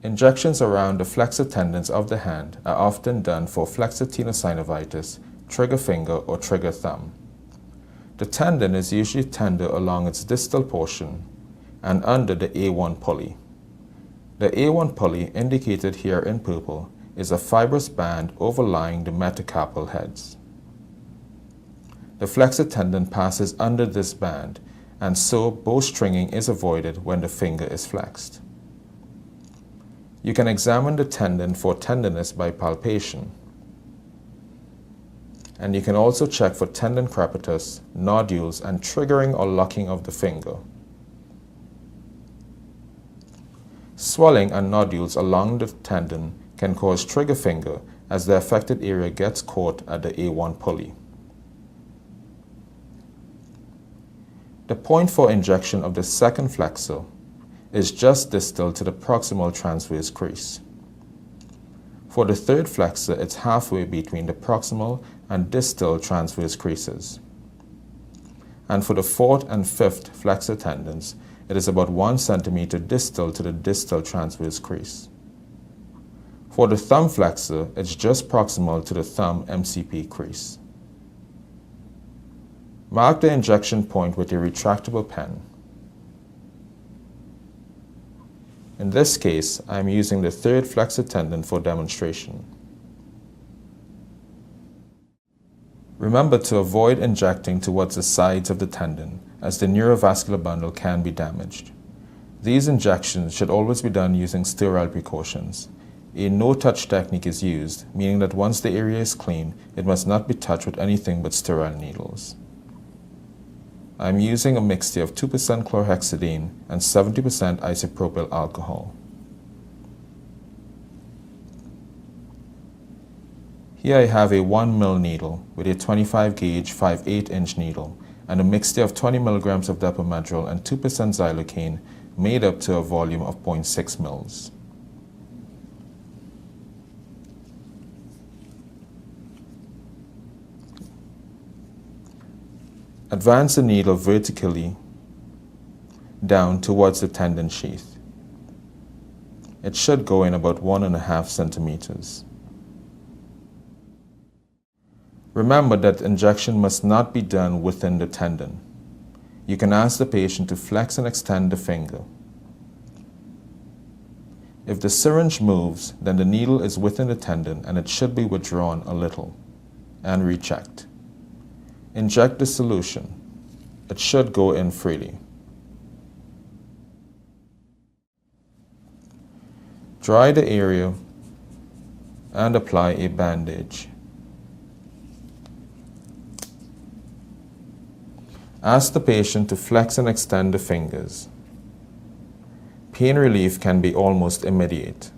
Injections around the flexor tendons of the hand are often done for flexor tenosynovitis, trigger finger, or trigger thumb. The tendon is usually tender along its distal portion and under the A1 pulley. The A1 pulley, indicated here in purple, is a fibrous band overlying the metacarpal heads. The flexor tendon passes under this band, and so bowstringing is avoided when the finger is flexed. You can examine the tendon for tenderness by palpation, and you can also check for tendon crepitus, nodules, and triggering or locking of the finger. Swelling and nodules along the tendon can cause trigger finger as the affected area gets caught at the A1 pulley. The point for injection of the second flexor is just distal to the proximal transverse crease. For the third flexor, it's halfway between the proximal and distal transverse creases. And for the fourth and fifth flexor tendons, it is about 1 centimeter distal to the distal transverse crease. For the thumb flexor, it's just proximal to the thumb MCP crease. Mark the injection point with a retractable pen. In this case, I am using the third flexor tendon for demonstration. Remember to avoid injecting towards the sides of the tendon, as the neurovascular bundle can be damaged. These injections should always be done using sterile precautions. A no-touch technique is used, meaning that once the area is clean, it must not be touched with anything but sterile needles. I am using a mixture of 2% chlorhexidine and 70% isopropyl alcohol. Here I have a 1 ml needle with a 25 gauge 5/8 inch needle and a mixture of 20 milligrams of depomedrol and 2% xylocaine made up to a volume of 0.6 ml. Advance the needle vertically down towards the tendon sheath. It should go in about 1.5 centimeters. Remember that injection must not be done within the tendon. You can ask the patient to flex and extend the finger. If the syringe moves, then the needle is within the tendon and it should be withdrawn a little and rechecked. Inject the solution. It should go in freely. Dry the area and apply a bandage. Ask the patient to flex and extend the fingers. Pain relief can be almost immediate.